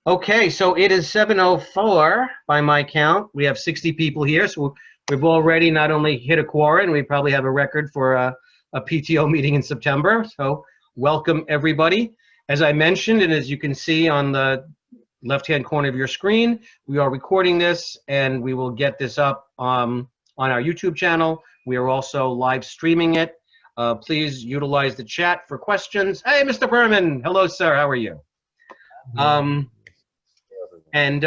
Okay, so it is 7:04 by my count. We have 60 people here, so we've already not only hit a quorum, we probably have a record for a PTO meeting in September. So welcome everybody. As I mentioned, and as you can see on the left-hand corner of your screen, we are recording this and we will get this up on our YouTube channel. We are also live streaming it. Please utilize the chat for questions. Hey, Mr. Berman. Hello, sir. How are you? And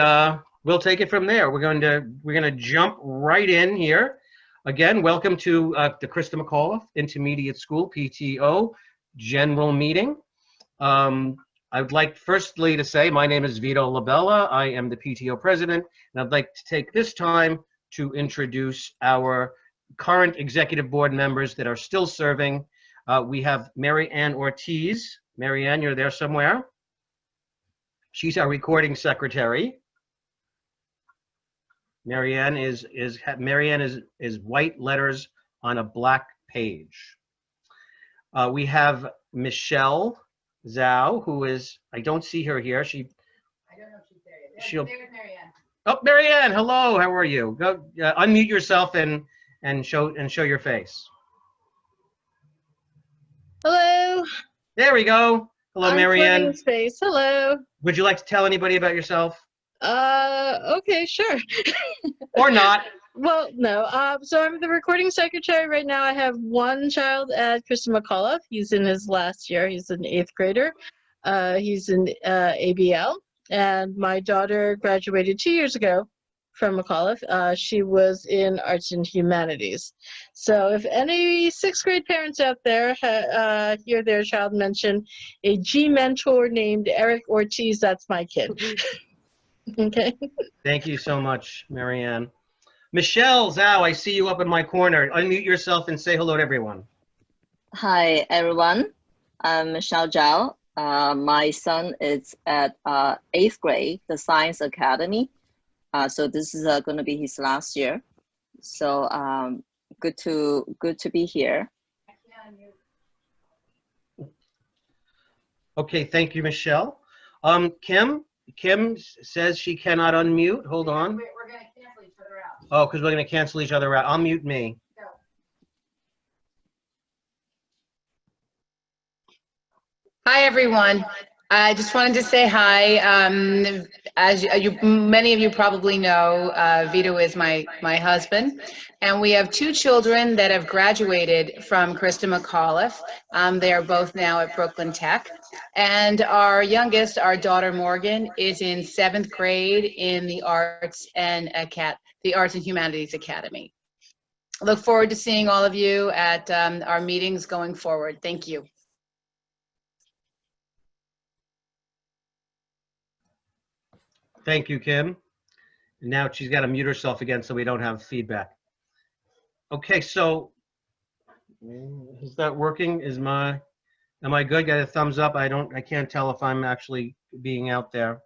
we'll take it from there. We're going to jump right in here. Again, welcome to the Krista McAuliffe Intermediate School PTO General Meeting. I would like firstly to say my name is Vito Labella. I am the PTO president, and I'd like to take this time to introduce our current executive board members that are still serving. We have Mary Ann Ortiz. Mary Ann, you're there somewhere. She's our recording secretary. Marianne is white letters on a black page. We have Michelle Zhao, who is, I don't see her here. I don't know if she's there yet. She'll. There with Marianne. Oh, Marianne, hello. How are you? Go unmute yourself and show your face. Hello. There we go. Hello, Marianne. I'm space. Hello. Would you like to tell anybody about yourself? Okay, sure. Or not. Well, no. So I'm the recording secretary right now. I have one child at Krista McAuliffe. He's in his last year. He's an 8th grader. He's in ABL. And my daughter graduated 2 years ago from McAuliffe. She was in Arts and Humanities. So if any 6th grade parents out there hear their child mention a G mentor named Eric Ortiz, that's my kid. Okay. Thank you so much, Marianne. Michelle Zhao, I see you up in my corner. Unmute yourself and say hello to everyone. Hi, everyone. I'm Michelle Zhao. My son is at 8th grade, the Science Academy. So this is going to be his last year. So good to be here. Okay, thank you, Michelle. Kim says she cannot unmute. Hold on. We're going to cancel each other out. Oh, because we're going to cancel each other out. I'll mute me. Go. Hi, everyone. I just wanted to say hi. As many of you probably know, Vito is my husband, and we have 2 children that have graduated from Krista McAuliffe. They are both now at Brooklyn Tech, and our youngest, our daughter Morgan, is in 7th grade in the Arts and Humanities Academy. I look forward to seeing all of you at our meetings going forward. Thank you. Thank you, Kim. Now she's got to mute herself again so we don't have feedback. Okay, so is that working? Am I good? Got a thumbs up? I can't tell if I'm actually being out there.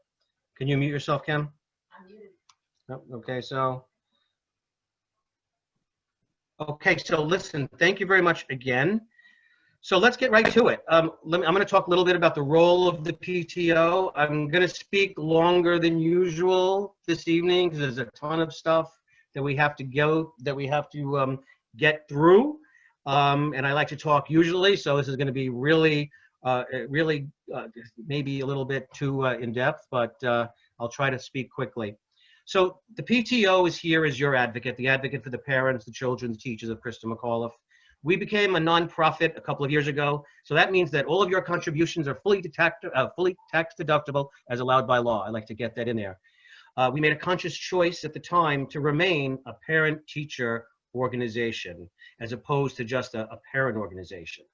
Can you mute yourself, Kim? I'm muted. Oh, okay, so listen, thank you very much again. So let's get right to it. I'm going to talk a little bit about the role of the PTO. I'm going to speak longer than usual this evening because there's a ton of stuff that we have to get through. And I like to talk usually, so this is going to be really maybe a little bit too in depth, but I'll try to speak quickly. So the PTO is here as your advocate, the advocate for the parents, the children, the teachers of Krista McAuliffe. We became a nonprofit a couple of years ago, so that means that all of your contributions are fully tax deductible as allowed by law. I like to get that in there. We made a conscious choice at the time to remain a parent-teacher organization as opposed to just a parent organization.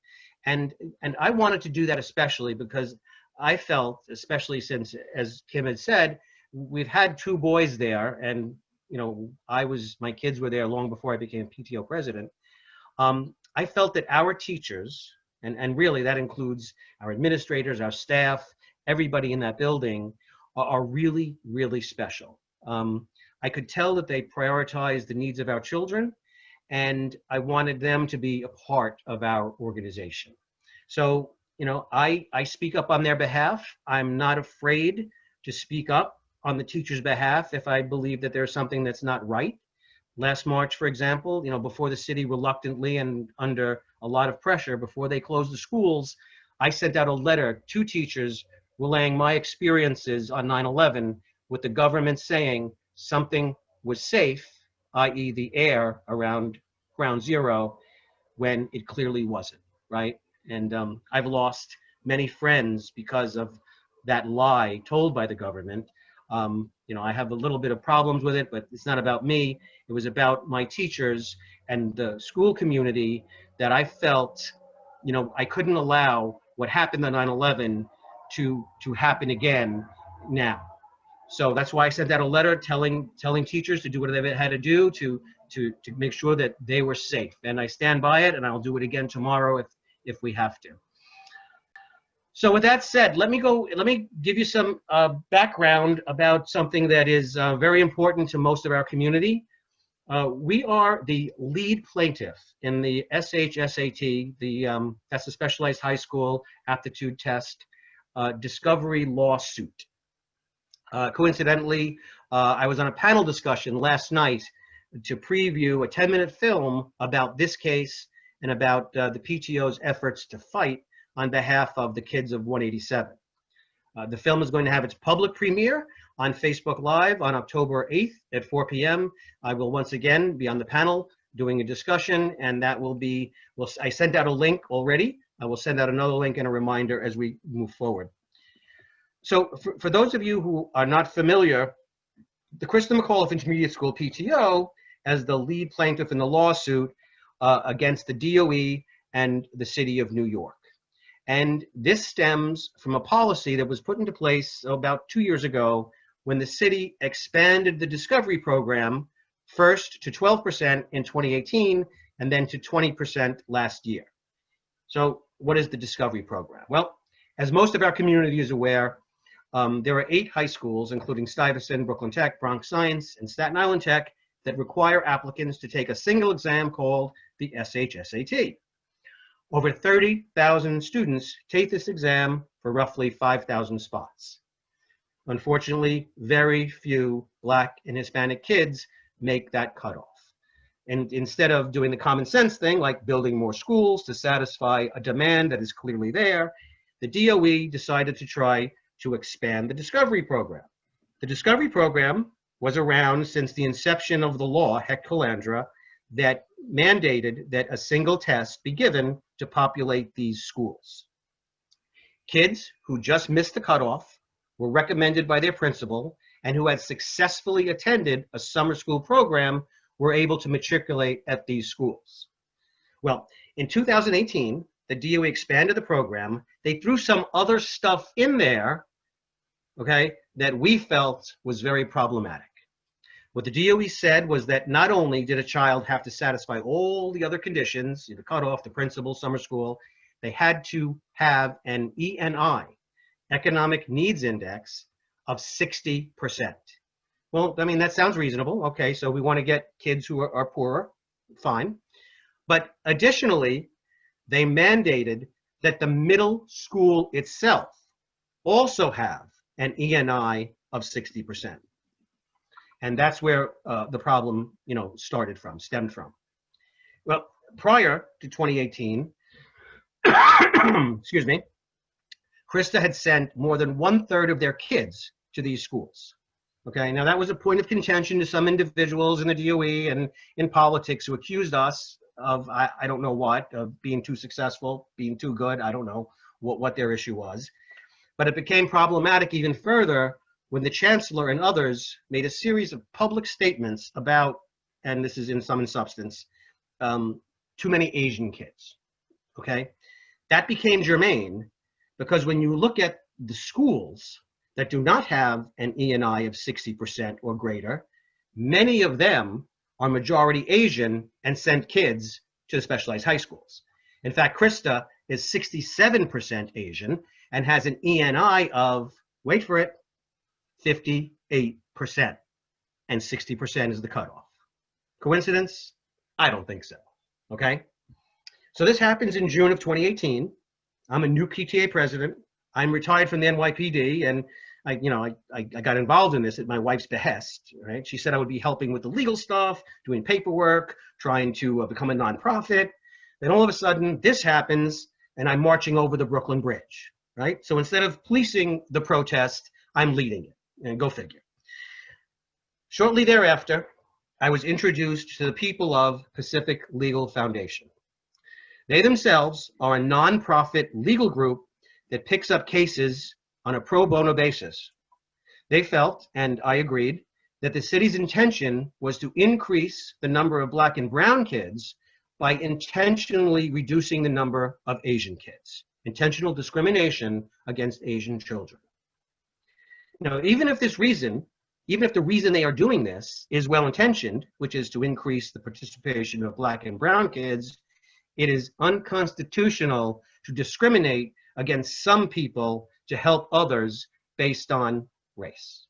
And I wanted to do that especially because I felt, especially since, as Kim had said, we've had 2 boys there, and my kids were there long before I became PTO president. I felt that our teachers, and really that includes our administrators, our staff, everybody in that building, are really, really special. I could tell that they prioritize the needs of our children, and I wanted them to be a part of our organization. So, I speak up on their behalf. I'm not afraid to speak up on the teacher's behalf if I believe that there's something that's not right. Last March, for example, before the city reluctantly and under a lot of pressure, before they closed the schools, I sent out a letter to teachers relaying my experiences on 9/11 with the government saying something was safe, i.e. the air around ground zero, when it clearly wasn't, right? And I've lost many friends because of that lie told by the government. I have a little bit of problems with it, but it's not about me. It was about my teachers and the school community that I felt, I couldn't allow what happened on 9/11 to happen again now. So that's why I sent out a letter telling teachers to do whatever they had to do to make sure that they were safe. And I stand by it, and I'll do it again tomorrow if we have to. So with that said, let me give you some background about something that is very important to most of our community. We are the lead plaintiff in the SHSAT, that's the Specialized High School Aptitude Test discovery lawsuit. Coincidentally, I was on a panel discussion last night to preview a 10-minute film about this case and about the PTO's efforts to fight on behalf of the kids of 187. The film is going to have its public premiere on Facebook Live on October 8th at 4 p.m. I will once again be on the panel doing a discussion, and that will be, I sent out a link already. I will send out another link and a reminder as we move forward. So for those of you who are not familiar, the Christa McAuliffe Intermediate School PTO, as the lead plaintiff in the lawsuit against the DOE and the city of New York. And this stems from a policy that was put into place about 2 years ago when the city expanded the discovery program first to 12% in 2018 and then to 20% last year. So what is the discovery program? Well, as most of our community is aware, there are 8 high schools, including Stuyvesant, Brooklyn Tech, Bronx Science, and Staten Island Tech, that require applicants to take a single exam called the SHSAT. Over 30,000 students take this exam for roughly 5,000 spots. Unfortunately, very few Black and Hispanic kids make that cutoff. And instead of doing the common sense thing, like building more schools to satisfy a demand that is clearly there, the DOE decided to try to expand the discovery program. The discovery program was around since the inception of the law, Heck Calandra, that mandated that a single test be given to populate these schools. Kids who just missed the cutoff were recommended by their principal and who had successfully attended a summer school program were able to matriculate at these schools. Well, in 2018, the DOE expanded the program. They threw some other stuff in there, okay, that we felt was very problematic. What the DOE said was that not only did a child have to satisfy all the other conditions, the cutoff, the principal, summer school, they had to have an ENI, Economic Needs Index, of 60%. Well, I mean, that sounds reasonable. Okay, so we want to get kids who are poorer, fine. But additionally, they mandated that the middle school itself also have an ENI of 60%. And that's where the problem, stemmed from. Well, prior to 2018, excuse me, Christa had sent more than 1/3 of their kids to these schools. Okay, now that was a point of contention to some individuals in the DOE and in politics who accused us of, I don't know what, of being too successful, being too good. I don't know what their issue was. But it became problematic even further when the chancellor and others made a series of public statements about, and this is in sum and substance, too many Asian kids, okay? That became germane because when you look at the schools that do not have an ENI of 60% or greater, many of them are majority Asian and send kids to the specialized high schools. In fact, Christa is 67% Asian and has an ENI of, wait for it, 58%, and 60% is the cutoff. Coincidence? I don't think so, okay? So this happens in June of 2018. I'm a new PTA president. I'm retired from the NYPD, and I got involved in this at my wife's behest, right? She said I would be helping with the legal stuff, doing paperwork, trying to become a nonprofit. Then all of a sudden, this happens, and I'm marching over the Brooklyn Bridge, right? So instead of policing the protest, I'm leading it, and go figure. Shortly thereafter, I was introduced to the people of Pacific Legal Foundation. They themselves are a nonprofit legal group that picks up cases on a pro bono basis. They felt, and I agreed, that the city's intention was to increase the number of Black and brown kids by intentionally reducing the number of Asian kids. Intentional discrimination against Asian children. Now, even if the reason they are doing this is well-intentioned, which is to increase the participation of Black and brown kids, it is unconstitutional to discriminate against some people to help others based on race.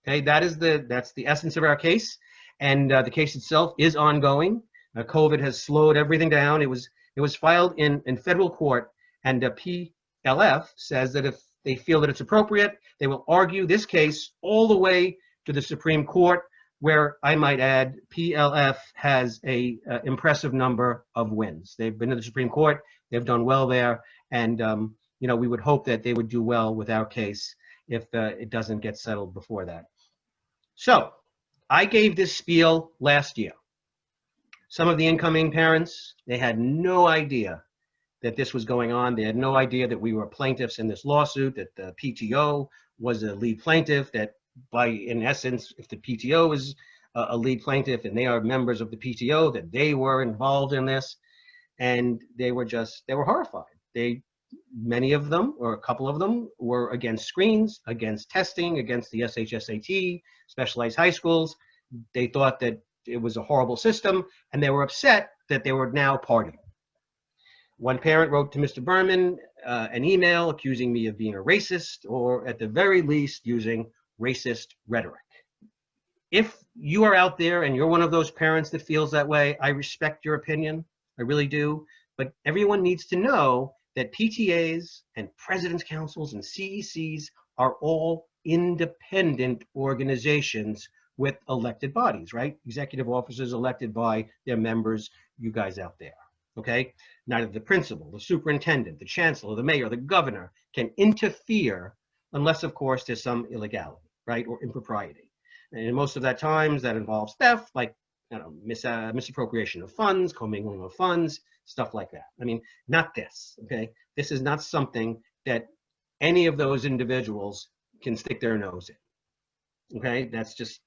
Okay, that's the essence of our case, and the case itself is ongoing. COVID has slowed everything down. It was filed in federal court, and PLF says that if they feel that it's appropriate, they will argue this case all the way to the Supreme Court, where I might add, PLF has a impressive number of wins. They've been to the Supreme Court, they've done well there, and we would hope that they would do well with our case if it doesn't get settled before that. So I gave this spiel last year. Some of the incoming parents, they had no idea that this was going on. They had no idea that we were plaintiffs in this lawsuit, that the PTO was a lead plaintiff, that in essence, if the PTO is a lead plaintiff and they are members of the PTO, that they were involved in this. And they were horrified. Many of them, or a couple of them, were against screens, against testing, against the SHSAT, specialized high schools. They thought that it was a horrible system, and they were upset that they were now part of it. One parent wrote to Mr. Berman an email accusing me of being a racist, or at the very least using racist rhetoric. If you are out there and you're one of those parents that feels that way, I respect your opinion, I really do, but everyone needs to know that PTAs and president's councils and CECs are all independent organizations with elected bodies, right? Executive officers elected by their members, you guys out there, okay? Neither the principal, the superintendent, the chancellor, the mayor, the governor can interfere unless, of course, there's some illegality, right, or impropriety. And most of that times that involves theft, like misappropriation of funds, commingling of funds, stuff like that. I mean, not this, okay? This is not something that any of those individuals can stick their nose in, okay? That's just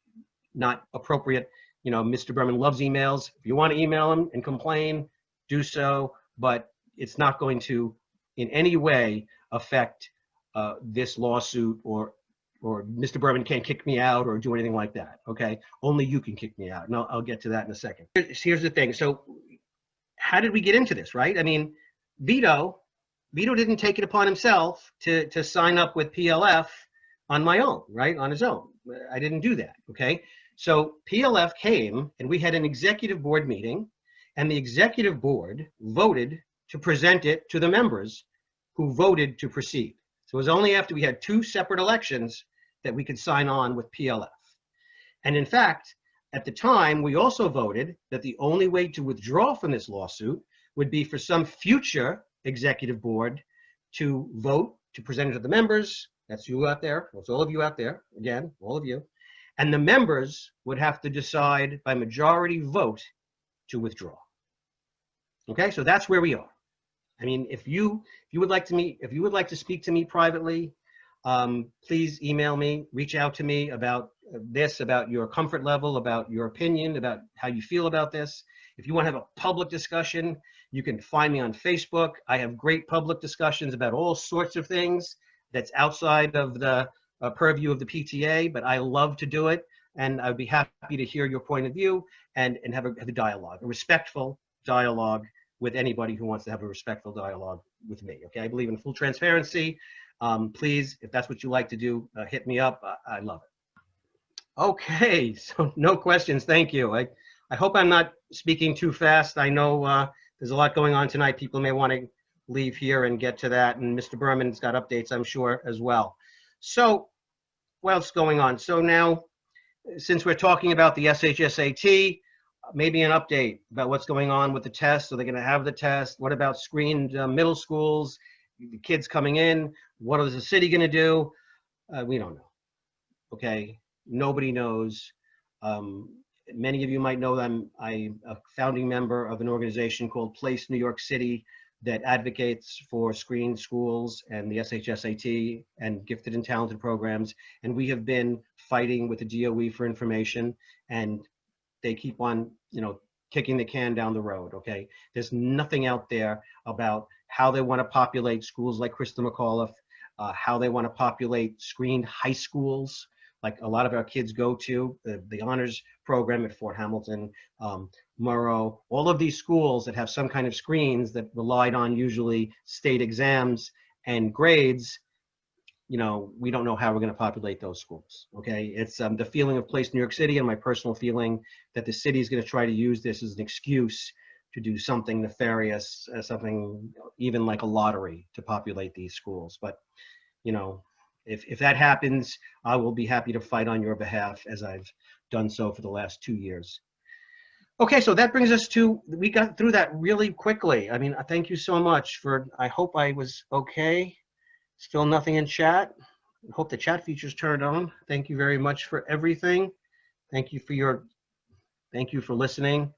not appropriate. Mr. Berman loves emails. If you want to email him and complain, do so, but it's not going to in any way affect this lawsuit, or Mr. Berman can't kick me out or do anything like that, okay? Only you can kick me out, and I'll get to that in a second. Here's the thing. So how did we get into this, right? I mean, Vito didn't take it upon himself to sign up with PLF on my own, right, on his own. I didn't do that, okay? So PLF came, and we had an executive board meeting, and the executive board voted to present it to the members who voted to proceed. So it was only after we had 2 separate elections that we could sign on with PLF. And in fact, at the time, we also voted that the only way to withdraw from this lawsuit would be for some future executive board to vote to present it to the members. That's you out there. That's all of you out there. Again, all of you. And the members would have to decide by majority vote to withdraw. Okay, so that's where we are. I mean, if you would like to speak to me privately, please email me, reach out to me about this, about your comfort level, about your opinion, about how you feel about this. If you want to have a public discussion, you can find me on Facebook. I have great public discussions about all sorts of things that's outside of the purview of the PTA, but I love to do it, and I'd be happy to hear your point of view and have a dialogue, a respectful dialogue with anybody who wants to have a respectful dialogue with me, okay? I believe in full transparency. Please, if that's what you like to do, hit me up. I love it. Okay, so no questions, thank you. I hope I'm not speaking too fast. I know there's a lot going on tonight. People may want to leave here and get to that, and Mr. Berman's got updates, I'm sure, as well. So what else is going on? So now, since we're talking about the SHSAT, maybe an update about what's going on with the test. Are they going to have the test? What about screened middle schools? The kids coming in? What is the city going to do? We don't know. Okay, nobody knows. Many of you might know that I'm a founding member of an organization called Place New York City that advocates for screened schools and the SHSAT and gifted and talented programs. And we have been fighting with the DOE for information, and they keep on, kicking the can down the road, okay? There's nothing out there about how they want to populate schools like Christa McAuliffe, how they want to populate screened high schools, like a lot of our kids go to, the honors program at Fort Hamilton, Murrow, all of these schools that have some kind of screens that relied on usually state exams and grades. We don't know how we're going to populate those schools, okay? It's the feeling of Place New York City and my personal feeling that the city is going to try to use this as an excuse to do something nefarious, something even like a lottery to populate these schools. But, if that happens, I will be happy to fight on your behalf, as I've done so for the last 2 years. Okay, so that brings us to, we got through that really quickly. I mean, thank you so much I hope I was okay. Still nothing in chat. I hope the chat feature's turned on. Thank you very much for everything. Thank you for listening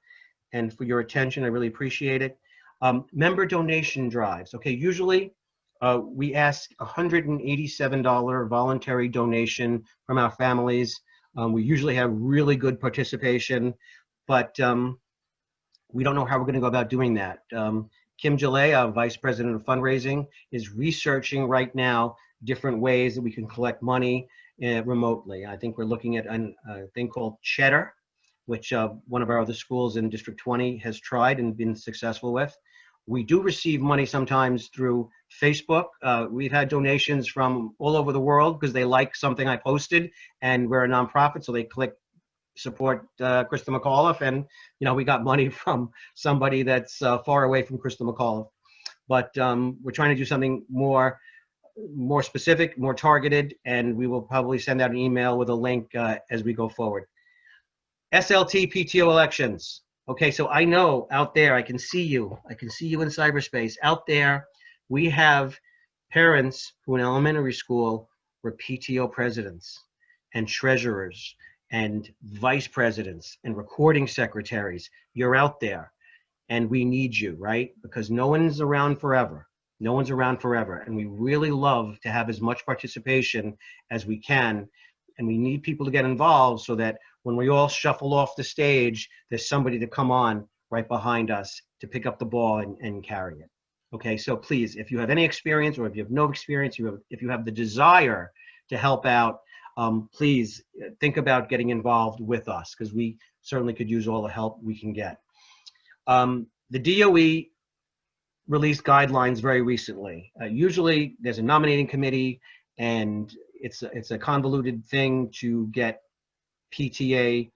and for your attention. I really appreciate it. Member donation drives. Okay, usually we ask $187 voluntary donation from our families. We usually have really good participation, but we don't know how we're going to go about doing that. Kim Gillet, our Vice President of Fundraising, is researching right now different ways that we can collect money remotely. I think we're looking at a thing called Cheddar, which one of our other schools in District 20 has tried and been successful with. We do receive money sometimes through Facebook. We've had donations from all over the world because they like something I posted, and we're a nonprofit, so they click support Christa McAuliffe, and we got money from somebody that's far away from Christa McAuliffe. But we're trying to do something more specific, more targeted, and we will probably send out an email with a link as we go forward. SLT PTO elections. Okay, so I know out there, I can see you in cyberspace. Out there, we have parents who in elementary school were PTO presidents and treasurers and vice presidents and recording secretaries. You're out there, and we need you, right? Because no one's around forever. No one's around forever, and we really love to have as much participation as we can, and we need people to get involved so that when we all shuffle off the stage, there's somebody to come on right behind us to pick up the ball and carry it. Okay, so please, if you have any experience or if you have no experience, if you have the desire to help out, please think about getting involved with us, because we certainly could use all the help we can get. The DOE released guidelines very recently. Usually there's a nominating committee, and it's a convoluted thing to get PTA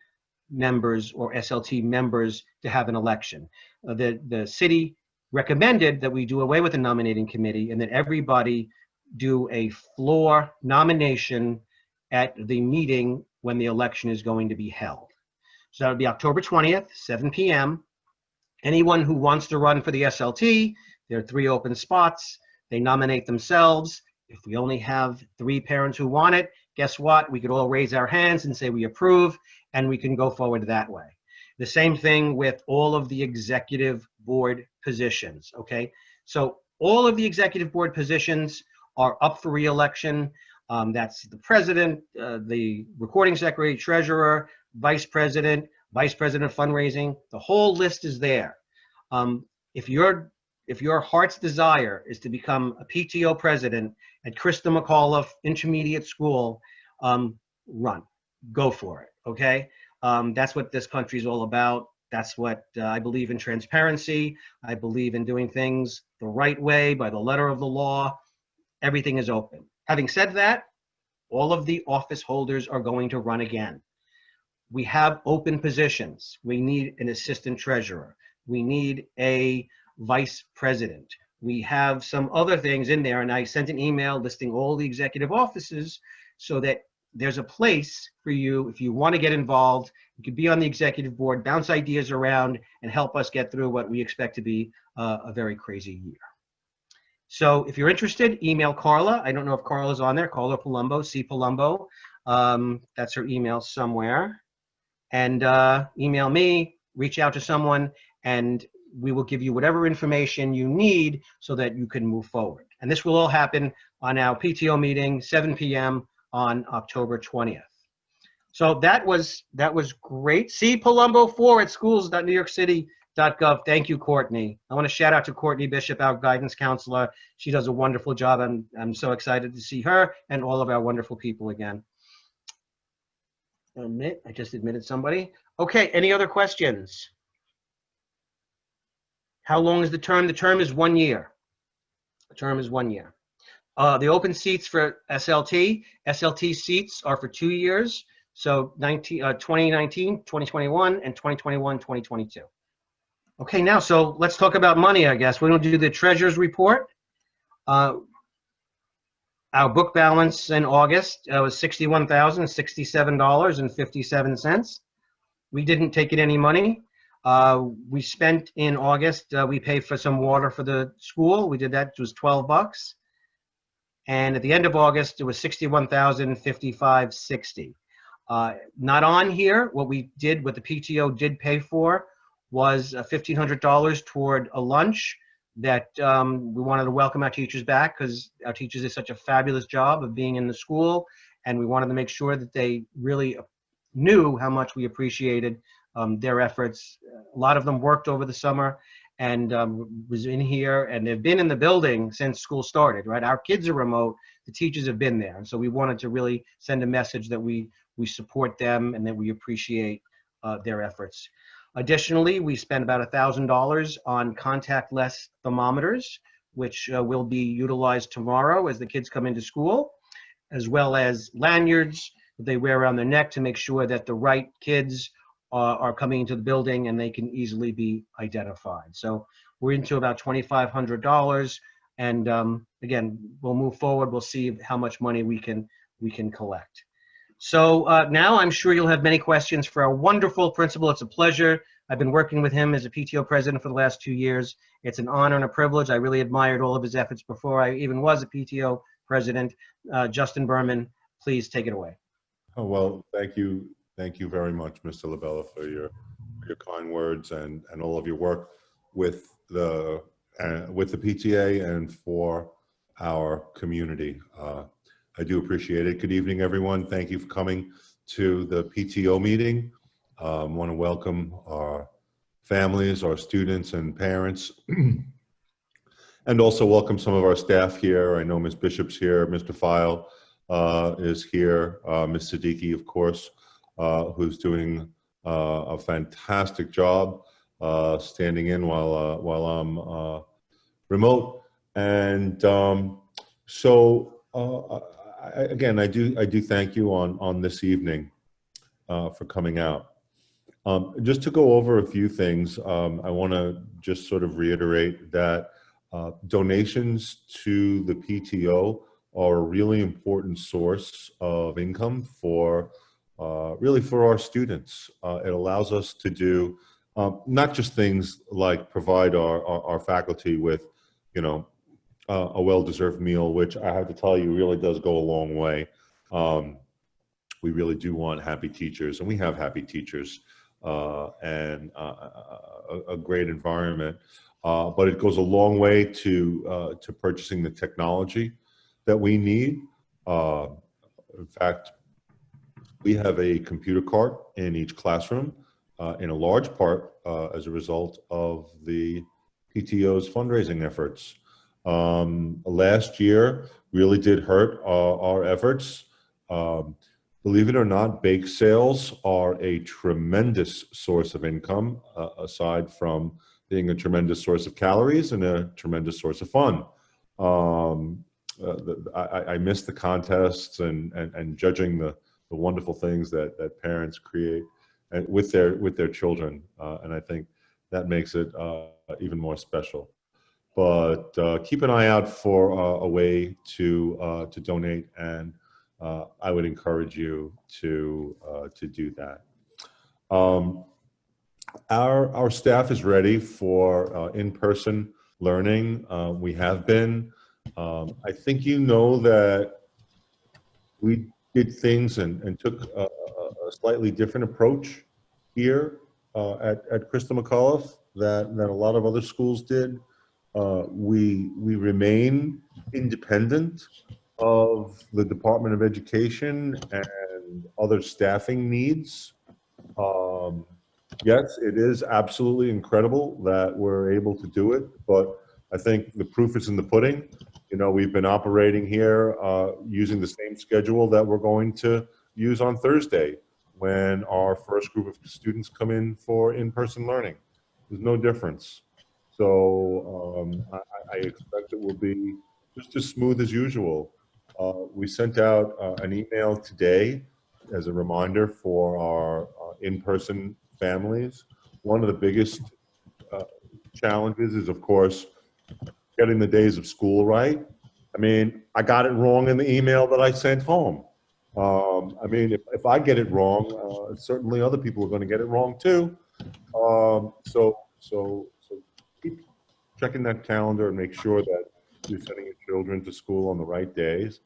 members or SLT members to have an election. The city recommended that we do away with the nominating committee and that everybody do a floor nomination at the meeting when the election is going to be held. So that would be October 20th, 7 p.m. Anyone who wants to run for the SLT, there are 3 open spots. They nominate themselves. If we only have 3 parents who want it, guess what? We could all raise our hands and say we approve, and we can go forward that way. The same thing with all of the executive board positions, okay? So all of the executive board positions are up for re-election. That's the president, the recording secretary, treasurer, vice president of fundraising. The whole list is there. If your heart's desire is to become a PTO president at Christa McAuliffe Intermediate School, run, go for it, okay? That's what this country is all about. That's what I believe in, transparency. I believe in doing things the right way, by the letter of the law. Everything is open. Having said that, all of the office holders are going to run again. We have open positions. We need an assistant treasurer. We need a vice president. We have some other things in there, and I sent an email listing all the executive offices so that there's a place for you if you want to get involved. You could be on the executive board, bounce ideas around, and help us get through what we expect to be a very crazy year. So if you're interested, email Carla. I don't know if Carla's on there. Carla Palumbo, C. Palumbo. That's her email somewhere. And email me, reach out to someone, and we will give you whatever information you need so that you can move forward. And this will all happen on our PTO meeting, 7 p.m. on October 20th. So that was great. See Palumbo4 at schools.newyorkcity.gov. Thank you, Courtney. I want to shout out to Courtney Bishop, our guidance counselor. She does a wonderful job. I'm so excited to see her and all of our wonderful people again. I just admitted somebody. Okay, any other questions? How long is the term? The term is 1 year. The term is 1 year. The open seats for SLT seats are for 2 years. So 2019, 2021, and 2021, 2022. Okay, now, so let's talk about money, I guess. We're going to do the treasurer's report. Our book balance in August was $61,067.57. We didn't take in any money. We spent in August, we paid for some water for the school. We did that, it was $12. And at the end of August, it was $61,055.60. Not on here, what the PTO did pay for was $1,500 toward a lunch that we wanted to welcome our teachers back because our teachers did such a fabulous job of being in the school, and we wanted to make sure that they really knew how much we appreciated their efforts. A lot of them worked over the summer and was in here, and they've been in the building since school started, right? Our kids are remote, the teachers have been there, and so we wanted to really send a message that we support them and that we appreciate their efforts. Additionally, we spent about $1,000 on contactless thermometers, which will be utilized tomorrow as the kids come into school, as well as lanyards that they wear around their neck to make sure that the right kids are coming into the building and they can easily be identified. So we're into about $2,500, and again, we'll move forward. We'll see how much money we can collect. So now I'm sure you'll have many questions for our wonderful principal. It's a pleasure. I've been working with him as a PTO president for the last 2 years. It's an honor and a privilege. I really admired all of his efforts before I even was a PTO president. Justin Berman, please take it away. Oh, well, thank you. Thank you very much, Mr. Labella, for your kind words and all of your work with the PTA and for our community. I do appreciate it. Good evening, everyone. Thank you for coming to the PTO meeting. I want to welcome our families, our students and parents, and also welcome some of our staff here. I know Ms. Bishop's here, Mr. File is here, Ms. Siddiqui, of course, who's doing a fantastic job standing in while I'm remote. And again, I do thank you on this evening for coming out. Just to go over a few things, I want to just sort of reiterate that donations to the PTO are a really important source of income for really for our students. It allows us to do not just things like provide our faculty with, you know, a well-deserved meal, which I have to tell you really does go a long way. We really do want happy teachers, and we have happy teachers and a great environment. But it goes a long way to purchasing the technology that we need. In fact, we have a computer cart in each classroom, in a large part as a result of the PTO's fundraising efforts. Last year really did hurt our efforts. Believe it or not, bake sales are a tremendous source of income, aside from being a tremendous source of calories and a tremendous source of fun. I miss the contests and judging the wonderful things that parents create with their children, and I think that makes it even more special. But keep an eye out for a way to donate and I would encourage you to do that. Our staff is ready for in-person learning. We have been. I think you know that we did things and took a slightly different approach here at Christa McAuliffe that a lot of other schools did. We remain independent of the Department of Education and other staffing needs. Yes, it is absolutely incredible that we're able to do it, but I think the proof is in the pudding. You know, we've been operating here using the same schedule that we're going to use on Thursday when our first group of students come in for in-person learning. There's no difference. So I expect it will be just as smooth as usual. We sent out an email today as a reminder for our in-person families. One of the biggest challenges is, of course, getting the days of school right. I mean, I got it wrong in the email that I sent home. I mean, if I get it wrong, certainly other people are going to get it wrong too. So keep checking that calendar and make sure that you're sending your children to school on the right days.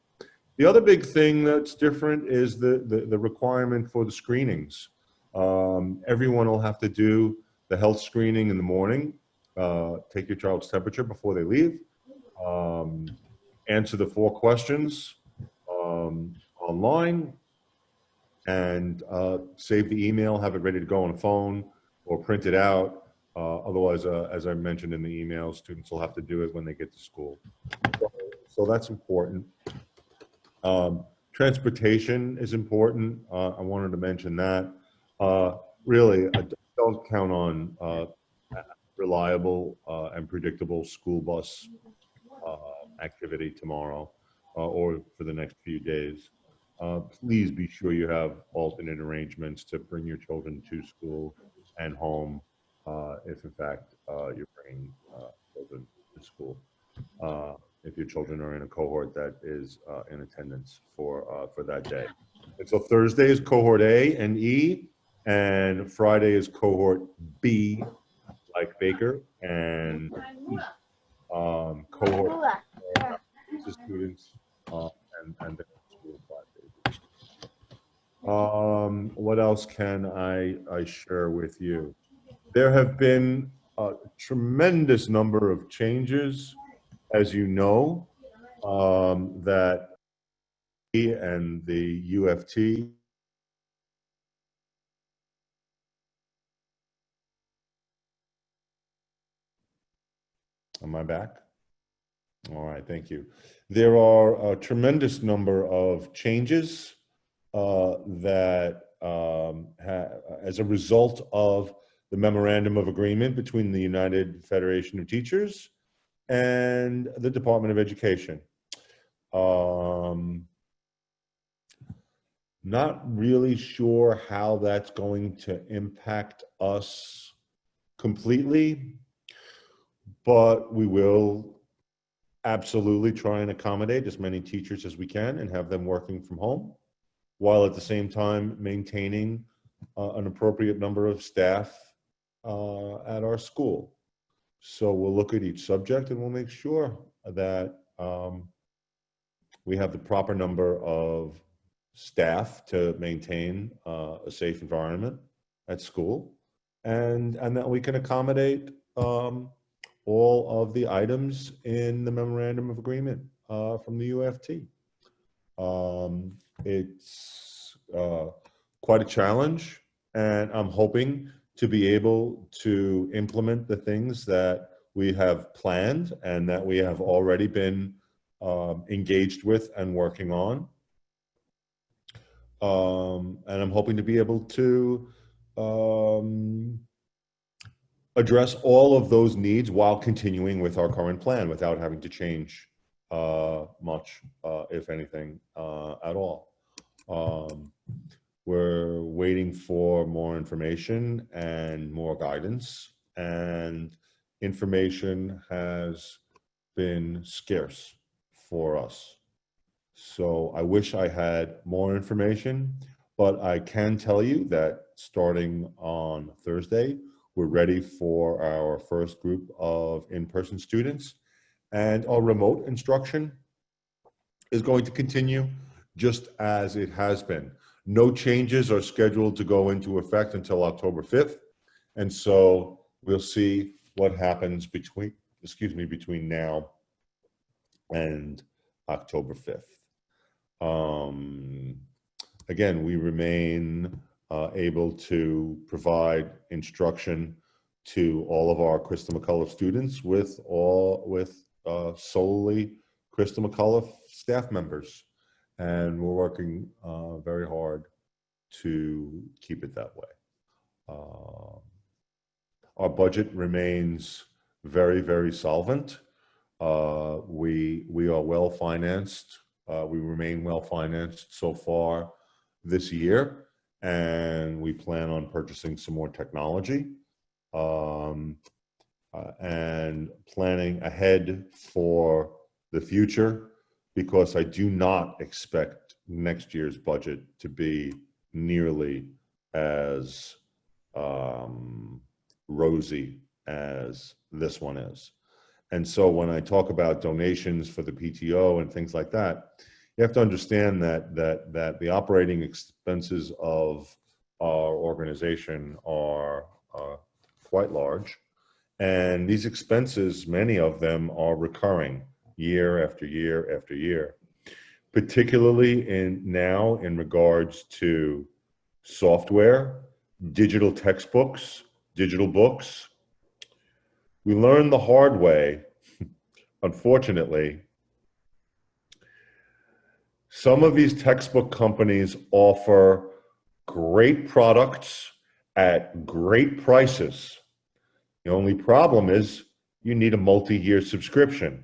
The other big thing that's different is the requirement for the screenings. Everyone will have to do the health screening in the morning, take your child's temperature before they leave, answer the 4 questions online, and save the email, have it ready to go on a phone or print it out. Otherwise, as I mentioned in the email, students will have to do it when they get to school. So that's important. Transportation is important. I wanted to mention that. Really, don't count on reliable and predictable school bus activity tomorrow or for the next few days. Please be sure you have alternate arrangements to bring your children to school and home if in fact you're bringing children to school. If your children are in a cohort that is in attendance for that day. And so Thursday is cohort A and E, and Friday is cohort B, like Baker, and cohort students and the school 5 days. What else can I share with you? There have been a tremendous number of changes, as you know, that we and the UFT Am I back? All right, thank you. There are a tremendous number of changes that as a result of the memorandum of agreement between the United Federation of Teachers and the Department of Education. Not really sure how that's going to impact us completely, but we will absolutely try and accommodate as many teachers as we can and have them working from home, while at the same time maintaining an appropriate number of staff at our school. So we'll look at each subject and we'll make sure that we have the proper number of staff to maintain a safe environment at school, and that we can accommodate all of the items in the memorandum of agreement from the UFT. It's quite a challenge, and I'm hoping to be able to implement the things that we have planned and that we have already been engaged with and working on. And I'm hoping to be able to address all of those needs while continuing with our current plan without having to change much, if anything, at all. We're waiting for more information and more guidance, and information has been scarce for us. So I wish I had more information, but I can tell you that starting on Thursday, we're ready for our first group of in-person students, and our remote instruction is going to continue just as it has been. No changes are scheduled to go into effect until October 5th. And so we'll see what happens between, between now and October 5th. Again, we remain able to provide instruction to all of our Christa McAuliffe students with solely Christa McAuliffe staff members. And we're working very hard to keep it that way. Our budget remains very, very solvent. We are well financed. We remain well financed so far this year, and we plan on purchasing some more technology and planning ahead for the future, because I do not expect next year's budget to be nearly as rosy as this one is. And so when I talk about donations for the PTO and things like that, you have to understand that the operating expenses of our organization are quite large. And these expenses, many of them are recurring year after year after year, particularly now in regards to software, digital textbooks, digital books. We learned the hard way, unfortunately. Some of these textbook companies offer great products at great prices. The only problem is you need a multi-year subscription.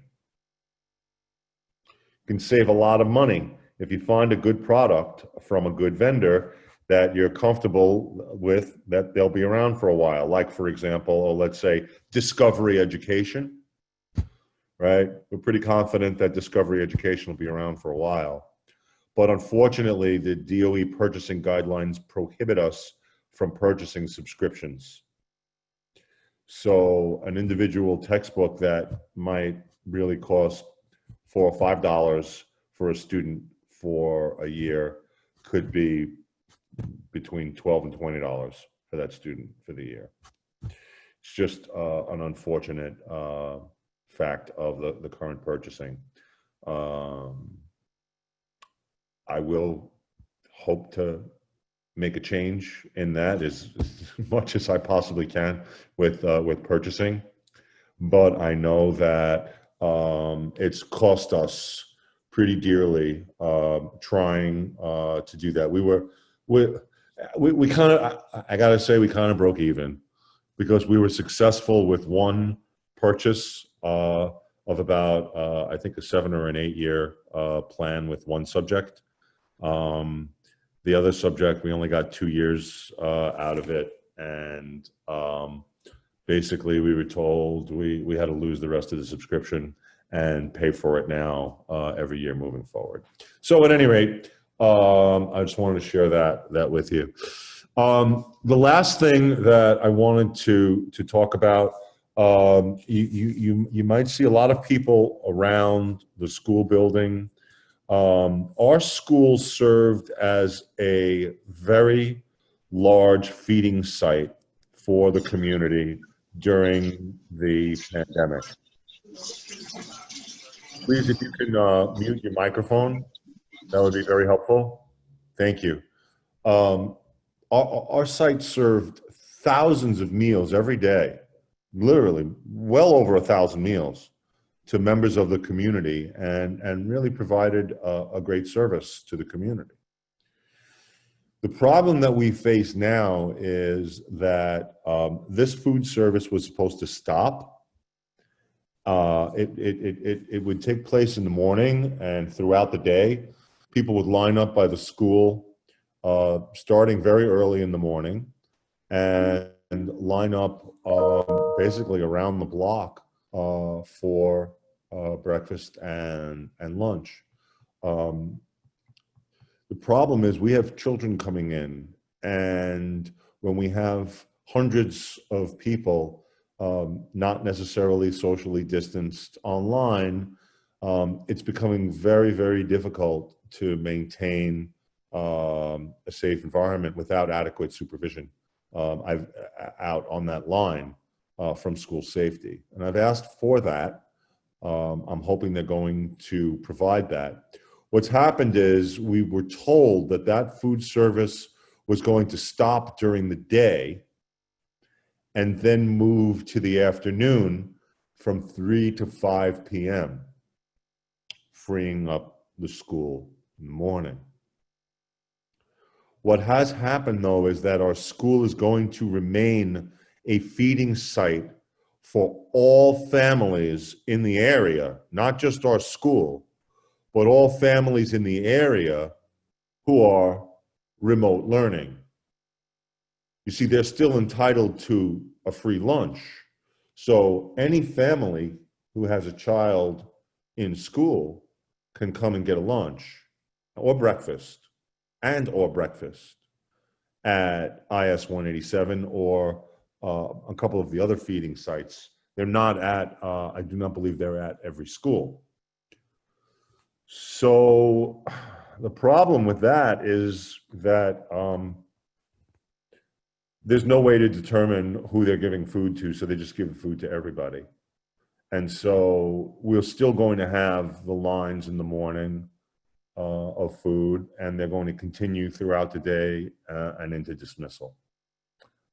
You can save a lot of money if you find a good product from a good vendor that you're comfortable with, that they'll be around for a while. Like, for example, or let's say Discovery Education, right? We're pretty confident that Discovery Education will be around for a while. But unfortunately, the DOE purchasing guidelines prohibit us from purchasing subscriptions. So an individual textbook that might really cost $4 or $5 for a student for a year could be between $12 and $20 for that student for the year. It's just an unfortunate fact of the current purchasing. I will hope to make a change in that as much as I possibly can with purchasing, but I know that it's cost us pretty dearly trying to do that. We kind of, I gotta say, we kind of broke even because we were successful with one purchase of about I think a 7 or an 8 year plan with one subject. The other subject, we only got 2 years out of it, and basically we were told we had to lose the rest of the subscription and pay for it now every year moving forward. So at any rate, I just wanted to share that with you. The last thing that I wanted to talk about, you might see a lot of people around the school building. Our school served as a very large feeding site for the community during the pandemic. Please, if you can mute your microphone, that would be very helpful. Thank you. Our site served thousands of meals every day, literally well over 1,000 meals to members of the community, and really provided a great service to the community. The problem that we face now is that this food service was supposed to stop. It would take place in the morning and throughout the day. People would line up by the school starting very early in the morning and line up basically around the block for breakfast and lunch. The problem is we have children coming in, and when we have hundreds of people, not necessarily socially distanced online, it's becoming very, very difficult to maintain a safe environment without adequate supervision. I've out on that line from school safety, and I've asked for that. I'm hoping they're going to provide that. What's happened is we were told that that food service was going to stop during the day and then move to the afternoon from 3 to 5 p.m., freeing up the school in the morning. What has happened, though, is that our school is going to remain a feeding site for all families in the area, not just our school, but all families in the area who are remote learning. You see, they're still entitled to a free lunch. So any family who has a child in school can come and get a lunch or breakfast at IS 187 or a couple of the other feeding sites. They're not at, I do not believe they're at every school. So the problem with that is that there's no way to determine who they're giving food to, so they just give food to everybody. And so we're still going to have the lines in the morning of food, and they're going to continue throughout the day and into dismissal.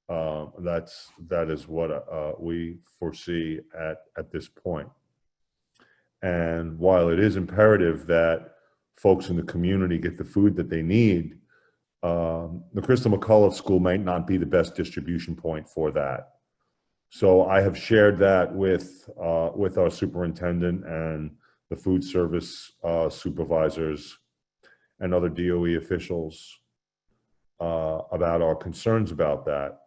That is what we foresee at this point. And while it is imperative that folks in the community get the food that they need, the Crystal McCullough School might not be the best distribution point for that. So I have shared that with our superintendent and the food service supervisors and other DOE officials about our concerns about that.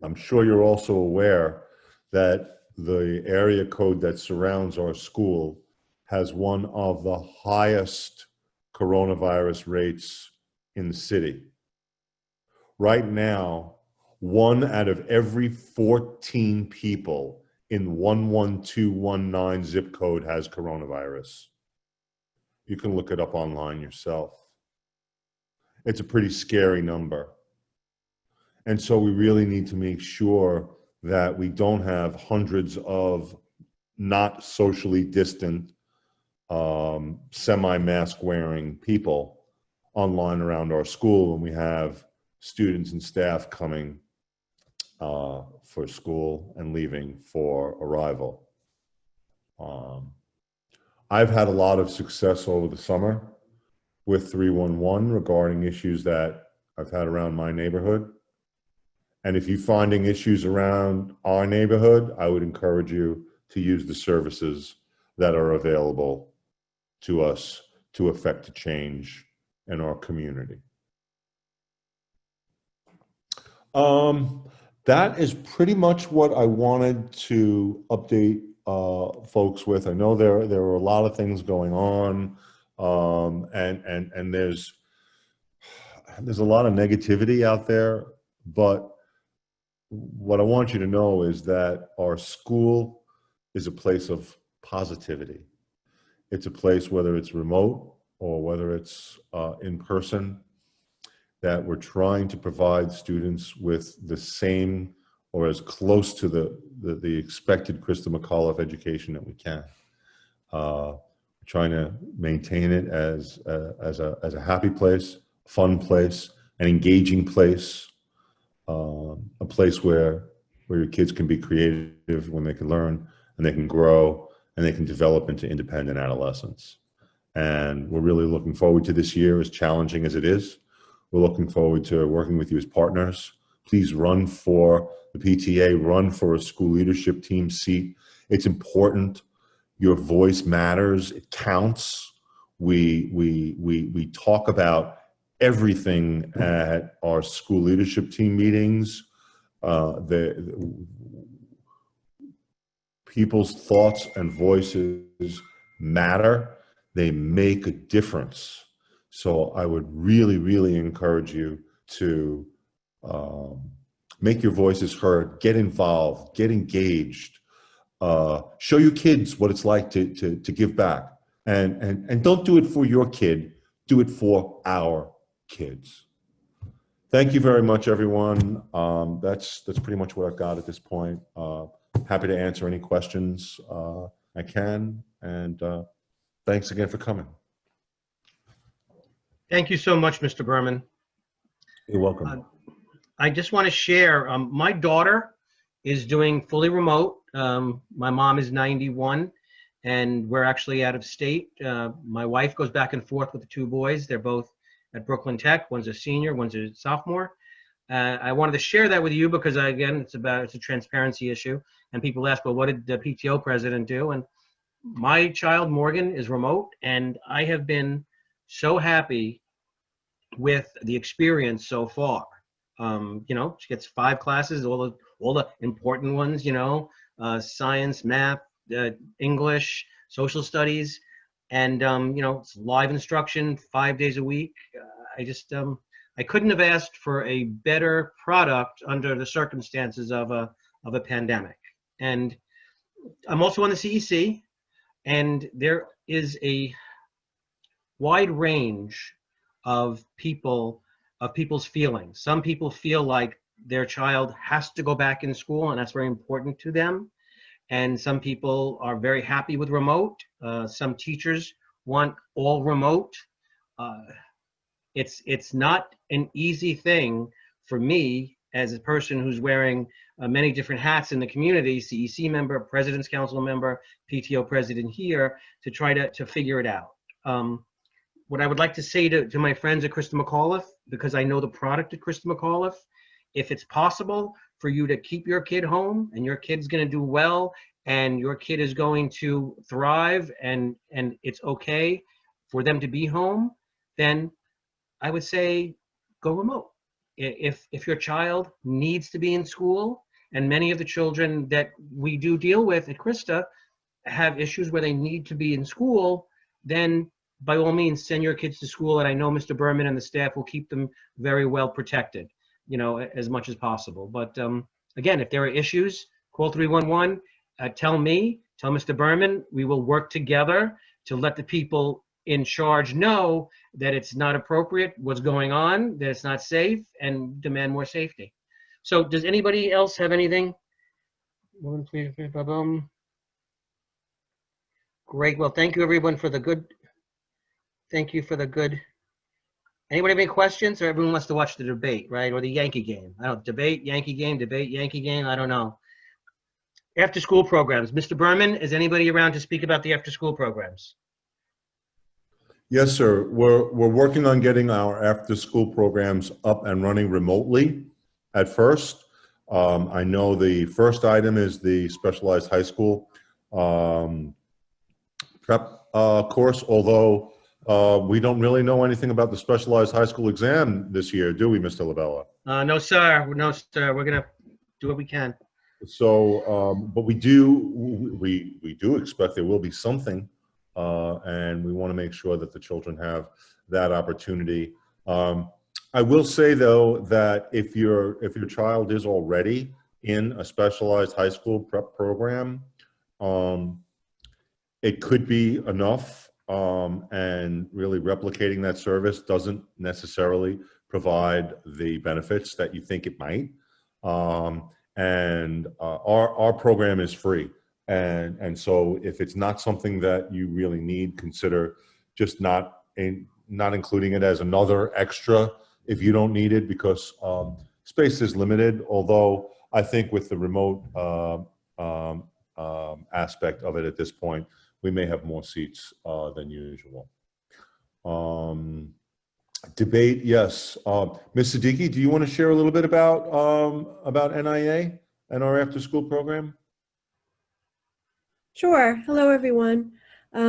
I'm sure you're also aware that the area code that surrounds our school has one of the highest coronavirus rates in the city. Right now, 1 out of every 14 people in 11219 zip code has coronavirus. You can look it up online yourself. It's a pretty scary number. And so we really need to make sure that we don't have hundreds of not socially distant, semi-mask wearing people online around our school when we have students and staff coming for school and leaving for arrival. I've had a lot of success over the summer with 311 regarding issues that I've had around my neighborhood. And if you're finding issues around our neighborhood, I would encourage you to use the services that are available to us to effect a change in our community. That is pretty much what I wanted to update folks with. I know there are a lot of things going on, and there's a lot of negativity out there, but what I want you to know is that our school is a place of positivity. It's a place, whether it's remote or whether it's in person, that we're trying to provide students with the same or as close to the expected Crystal McCullough education that we can. Trying to maintain it as a happy place, fun place, an engaging place, a place where your kids can be creative, when they can learn and they can grow and they can develop into independent adolescents. And we're really looking forward to this year, as challenging as it is. We're looking forward to working with you as partners. Please run for the PTA, run for a school leadership team seat. It's important. Your voice matters. It counts. We talk about everything at our school leadership team meetings. People's thoughts and voices matter. they make a difference. So I would really, really encourage you to make your voices heard, get involved, get engaged, show your kids what it's like to give back. And don't do it for your kid, do it for our kids. Thank you very much, everyone. That's pretty much what I've got at this point. Happy to answer any questions I can, and thanks again for coming. Thank you so much, Mr. Berman. You're welcome. I just want to share, my daughter is doing fully remote. My mom is 91, and we're actually out of state. My wife goes back and forth with the two boys. They're both at Brooklyn Tech. One's a senior, one's a sophomore. I wanted to share that with you because, again, it's a transparency issue. And people ask, well, what did the PTO president do? And my child, Morgan, is remote, and I have been so happy with the experience so far. You know, she gets 5 classes, all the important ones, you know, science, math, English, social studies, and you know, it's live instruction 5 days a week. I couldn't have asked for a better product under the circumstances of a pandemic. And I'm also on the CEC, and there is a wide range of people's feelings. Some people feel like their child has to go back in school, and that's very important to them. And some people are very happy with remote. Some teachers want all remote. It's not an easy thing for me as a person who's wearing many different hats in the community, CEC member, President's Council member, PTO president here, to try to figure it out. What I would like to say to my friends at Christa McAuliffe, because I know the product at Christa McAuliffe, if it's possible for you to keep your kid home and your kid's going to do well and your kid is going to thrive and it's okay for them to be home, then I would say go remote. If your child needs to be in school, and many of the children that we do deal with at Christa have issues where they need to be in school, then by all means send your kids to school, and I know Mr. Berman and the staff will keep them very well protected, you know, as much as possible. But again, if there are issues, call 311, tell me, tell Mr. Berman, we will work together to let the people in charge know that it's not appropriate, what's going on, that it's not safe, and demand more safety. So does anybody else have anything? Great, well, thank you everyone for the good, anybody have any questions, or everyone wants to watch the debate, right? Or the Yankee game? I don't, debate, Yankee game, I don't know. After school programs. Mr. Berman, is anybody around to speak about the after school programs? Yes, sir. We're working on getting our after school programs up and running remotely at first. I know the first item is the specialized high school prep course, although we don't really know anything about the specialized high school exam this year, do we, Mr. Labella? No, sir. No, sir. We're going to do what we can. So, but we do expect there will be something, and we want to make sure that the children have that opportunity. I will say though that if your child is already in a specialized high school prep program, it could be enough, and really replicating that service doesn't necessarily provide the benefits that you think it might. And our program is free, and so if it's not something that you really need, consider just not including it as another extra if you don't need it, because space is limited. Although I think with the remote aspect of it at this point, we may have more seats than usual. Debate, yes. Ms. Siddiqui, do you want to share a little bit about NIA and our after-school program? Sure. Hello, everyone.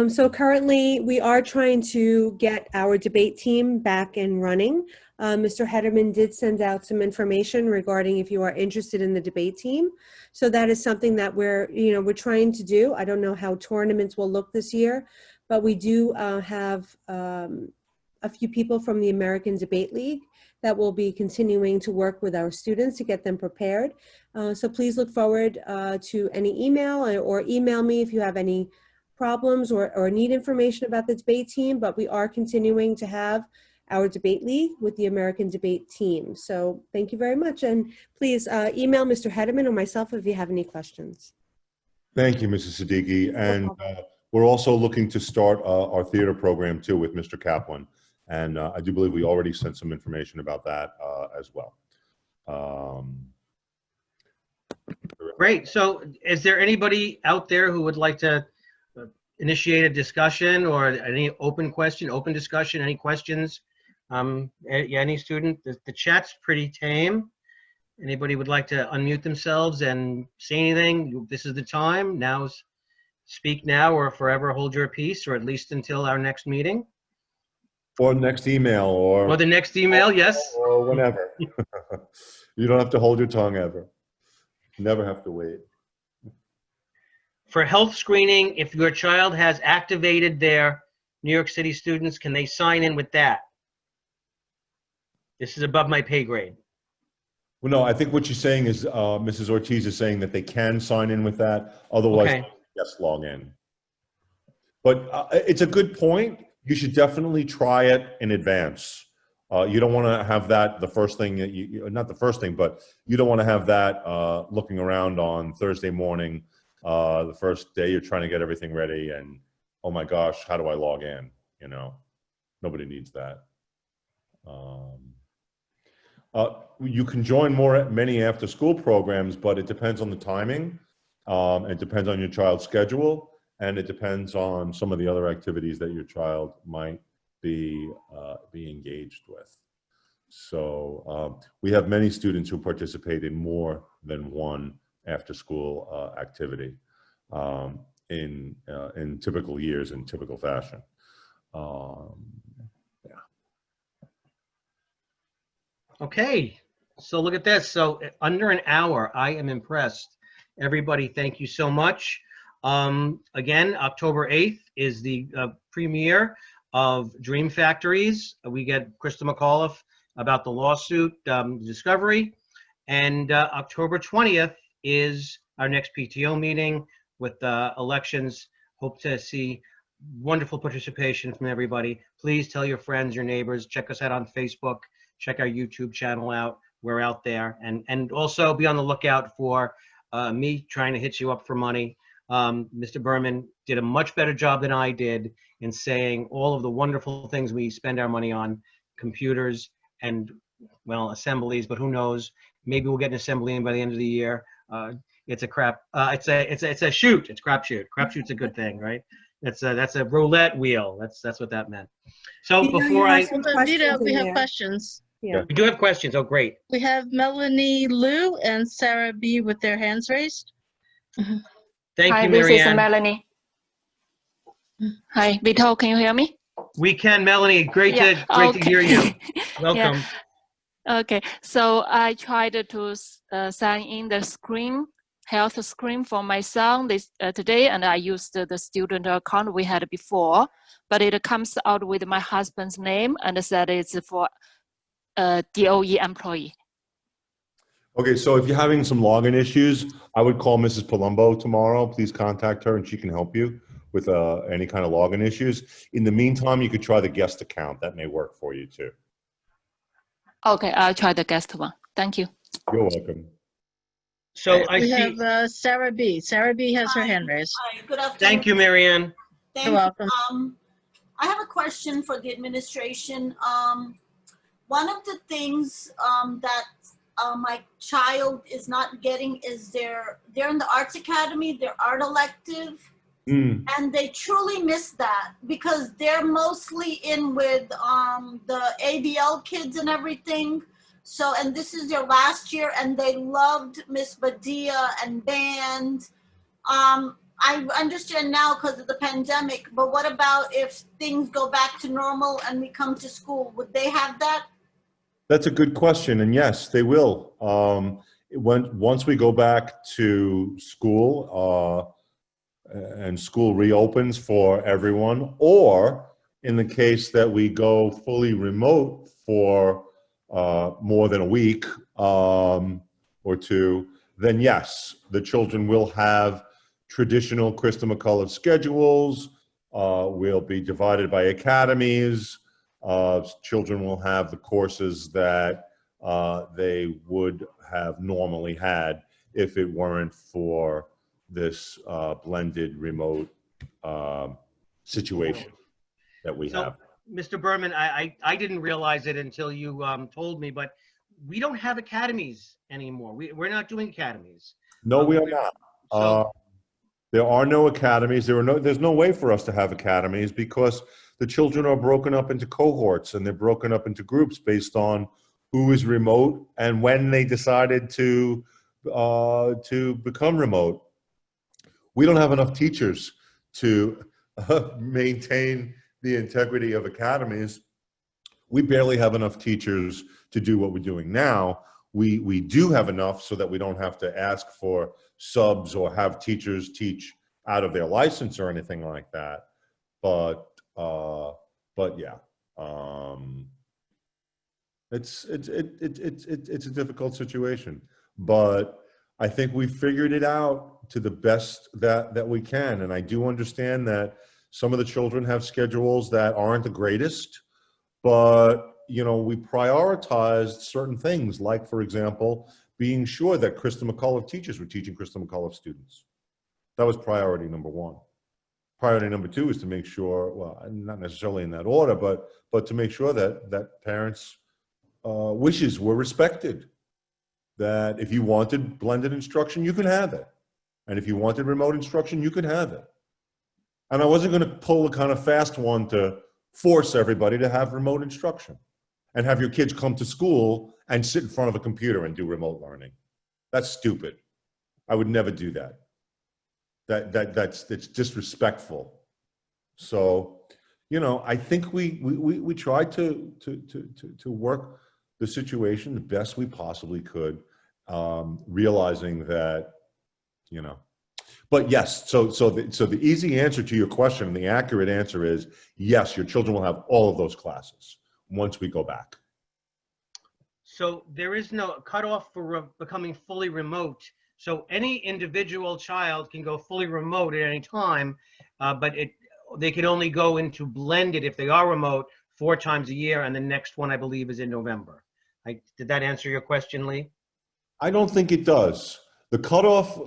So currently, we are trying to get our debate team back and running. Mr. Hederman did send out some information regarding if you are interested in the debate team. So that is something that we're trying to do. I don't know how tournaments will look this year, but we do have a few people from the American Debate League that will be continuing to work with our students to get them prepared. So please look forward to any email or email me if you have any problems or need information about the debate team, but we are continuing to have our debate league with the American Debate Team. So thank you very much. And please email Mr. Hederman or myself if you have any questions. Thank you, Mrs. Siddiqui. And we're also looking to start our theater program too with Mr. Kaplan. And I do believe we already sent some information about that as well. Great. So is there anybody out there who would like to initiate a discussion or any open discussion, any questions? Any student? The chat's pretty tame. Anybody would like to unmute themselves and say anything? This is the time. Speak now or forever hold your peace, or at least until our next meeting. Or next email, or the next email, yes. Or whenever. You don't have to hold your tongue ever. Never have to wait. For health screening, if your child has activated their New York City students, can they sign in with that? This is above my pay grade. Well, no, I think what she's saying is Mrs. Ortiz is saying that they can sign in with that. Otherwise, Okay. yes, log in. But it's a good point. You should definitely try it in advance. You don't want to have that the first thing that not the first thing, but you don't want to have that looking around on Thursday morning, the first day you're trying to get everything ready, and oh my gosh, how do I log in? Nobody needs that. You can join many after school programs, but it depends on the timing. It depends on your child's schedule. And it depends on some of the other activities that your child might be engaged with. So we have many students who participate in more than one after-school activity in typical years in typical fashion. Yeah. Okay, so look at this. So under an hour, I am impressed. Everybody, thank you so much. Again, October 8th is the premiere of Dream Factories. We get Krista McAuliffe about the lawsuit discovery. And October 20th is our next PTO meeting with elections. Hope to see wonderful participation from everybody. Please tell your friends, your neighbors, check us out on Facebook, check our YouTube channel out. We're out there. And also be on the lookout for me trying to hit you up for money. Mr. Berman did a much better job than I did in saying all of the wonderful things we spend our money on, computers and, well, assemblies, but who knows? Maybe we'll get an assembly in by the end of the year. It's a shoot. It's crapshoot. Crapshoot's a good thing, right? That's a roulette wheel. That's what that meant. So before Vito, we have questions. Yeah. We do have questions. Oh, great. We have Melanie Liu and Sarah B with their hands raised. Thank Hi, you, this is Marianne. Melanie. Hi, Vito, can you hear me? We can, Melanie. Great to hear you. Welcome. Yeah. Okay, so I tried to sign in the health screen for my son today, and I used the student account we had before, but it comes out with my husband's name and said it's for a DOE employee. Okay, so if you're having some login issues, I would call Mrs. Palumbo tomorrow. Please contact her and she can help you with any kind of login issues. In the meantime, you could try the guest account. That may work for you too. Okay, I'll try the guest one. Thank you. You're welcome. So we have Sarah B. Sarah B has her hand raised. Hi, good afternoon. Thank you, Marianne. You're welcome. I have a question for the administration. One of the things that my child is not getting is they're in the Arts Academy, their art elective, and they truly miss that because they're mostly in with the ABL kids and everything. So, and this is their last year, and they loved Miss Badia and band. I understand now because of the pandemic, but what about if things go back to normal and we come to school? Would they have that? That's a good question, and yes, they will. Once we go back to school and school reopens for everyone, or in the case that we go fully remote for more than a week or two, then yes, the children will have traditional Christa McAuliffe schedules. We'll be divided by academies. Children will have the courses that they would have normally had if it weren't for this blended remote situation that we So, have. Mr. Berman, I didn't realize it until you told me, but we don't have academies anymore. We're not doing academies. No, we are not. So, There are no academies. There's no way for us to have academies because the children are broken up into cohorts and they're broken up into groups based on who is remote and when they decided to become remote. We don't have enough teachers to maintain the integrity of academies. We barely have enough teachers to do what we're doing now. We do have enough so that we don't have to ask for subs or have teachers teach out of their license or anything like that. But yeah, it's a difficult situation. But I think we figured it out to the best that we can. And I do understand that some of the children have schedules that aren't the greatest, but you know, we prioritized certain things, like, for example, being sure that Christa McAuliffe teachers were teaching Christa McAuliffe students. That was priority number one. Priority number two is to make sure, well, not necessarily in that order, but to make sure that parents' wishes were respected. That if you wanted blended instruction, you could have it. And if you wanted remote instruction, you could have it. And I wasn't going to pull the kind of fast one to force everybody to have remote instruction and have your kids come to school and sit in front of a computer and do remote learning. That's stupid. I would never do that. It's disrespectful. So, you know, I think we tried to work the situation the best we possibly could, realizing that, you know. But yes, so the easy answer to your question, the accurate answer is yes, your children will have all of those classes once we go back. So there is no cutoff for becoming fully remote. So any individual child can go fully remote at any time, but they can only go into blended if they are remote 4 times a year, and the next one I believe is in November. Did that answer your question, Lee? I don't think it does. The cutoff.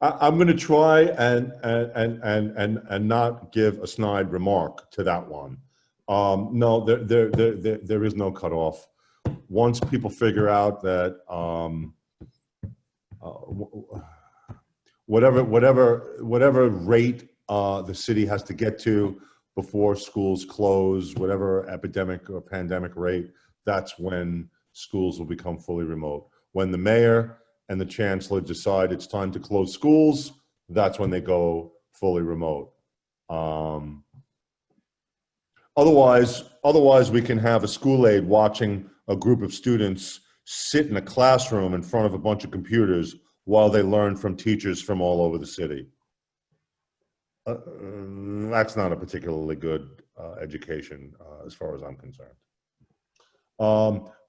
I'm going to try and not give a snide remark to that one. No, there is no cutoff. Once people figure out that whatever rate the city has to get to before schools close, whatever epidemic or pandemic rate, that's when schools will become fully remote. When the mayor and the chancellor decide it's time to close schools, that's when they go fully remote. Otherwise, we can have a school aide watching a group of students sit in a classroom in front of a bunch of computers while they learn from teachers from all over the city. That's not a particularly good education as far as I'm concerned.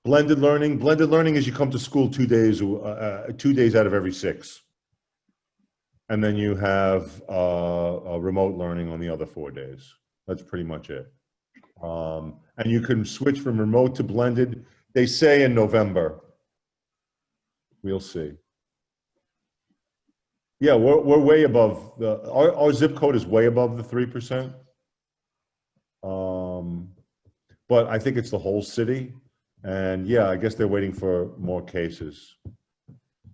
Blended learning is you come to school 2 days out of every 6. And then you have remote learning on the other 4 days. That's pretty much it. And you can switch from remote to blended, they say in November. We'll see. Yeah, we're way above our zip code is way above the 3%. But I think it's the whole city. And yeah, I guess they're waiting for more cases.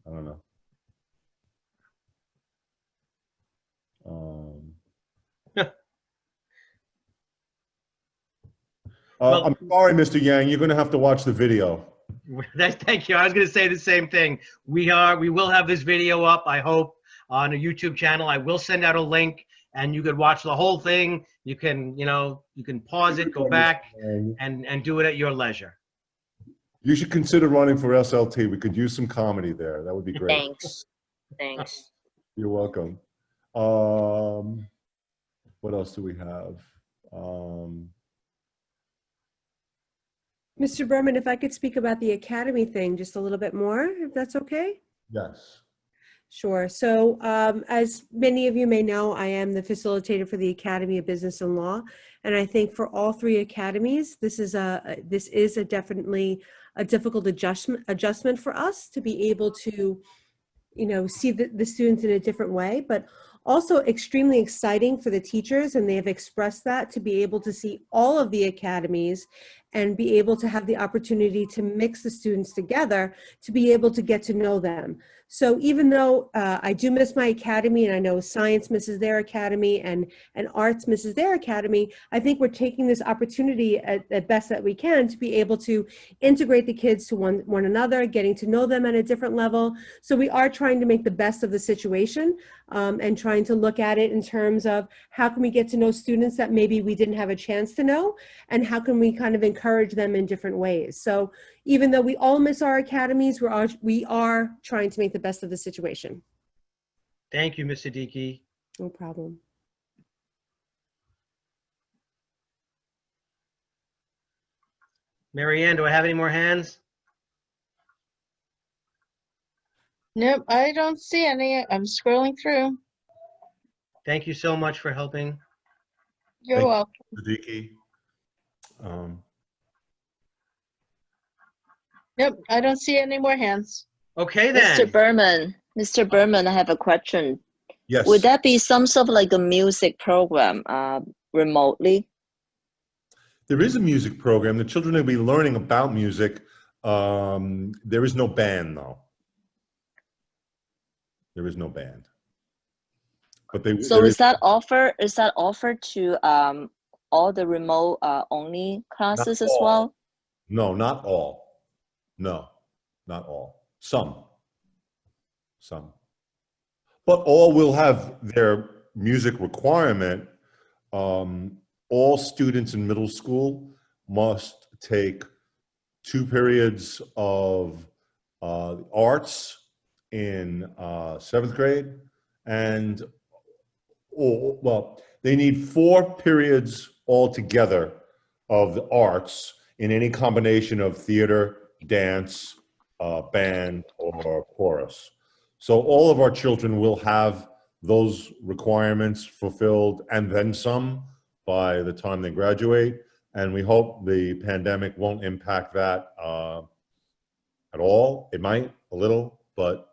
I don't know. Well, I'm sorry, Mr. Yang, you're going to have to watch the video. Thank you. I was going to say the same thing. We will have this video up, I hope, on a YouTube channel. I will send out a link, and you could watch the whole thing. You can, you can pause it, go back, and do it at your leisure. You should consider running for SLT. We could use some comedy there. That would be great. Thanks. Thanks. You're welcome. What else do we have? Mr. Berman, if I could speak about the academy thing just a little bit more, if that's okay? Yes. Sure. So as many of you may know, I am the facilitator for the Academy of Business and Law. And I think for all three academies, this is definitely a difficult adjustment for us to be able to, see the students in a different way, but also extremely exciting for the teachers. And they have expressed that, to be able to see all of the academies and be able to have the opportunity to mix the students together, to be able to get to know them. So even though I do miss my academy, and I know science misses their academy and arts misses their academy, I think we're taking this opportunity at best that we can to be able to integrate the kids to one another, getting to know them at a different level. So we are trying to make the best of the situation and trying to look at it in terms of how can we get to know students that maybe we didn't have a chance to know, and how can we kind of encourage them in different ways. So even though we all miss our academies, we are trying to make the best of the situation. Thank you, Ms. Siddiqui. No problem. Marianne, do I have any more hands? Nope, I don't see any. I'm scrolling through. Thank you so much for helping. You're Thank welcome. you, Siddiqui. Nope, I don't see any more hands. Okay, then. Mr. Berman, I have a question. Yes. Would that be some sort of like a music program remotely? There is a music program. The children will be learning about music. There is no band, though. There is no band. But So is that offered to all the remote only classes as well? No, not all. No, not all. Some. But all will have their music requirement. All students in middle school must take 2 periods of arts in 7th grade, and they need 4 periods altogether of the arts in any combination of theater, dance, band, or chorus. So all of our children will have those requirements fulfilled and then some by the time they graduate. And we hope the pandemic won't impact that at all. It might a little, but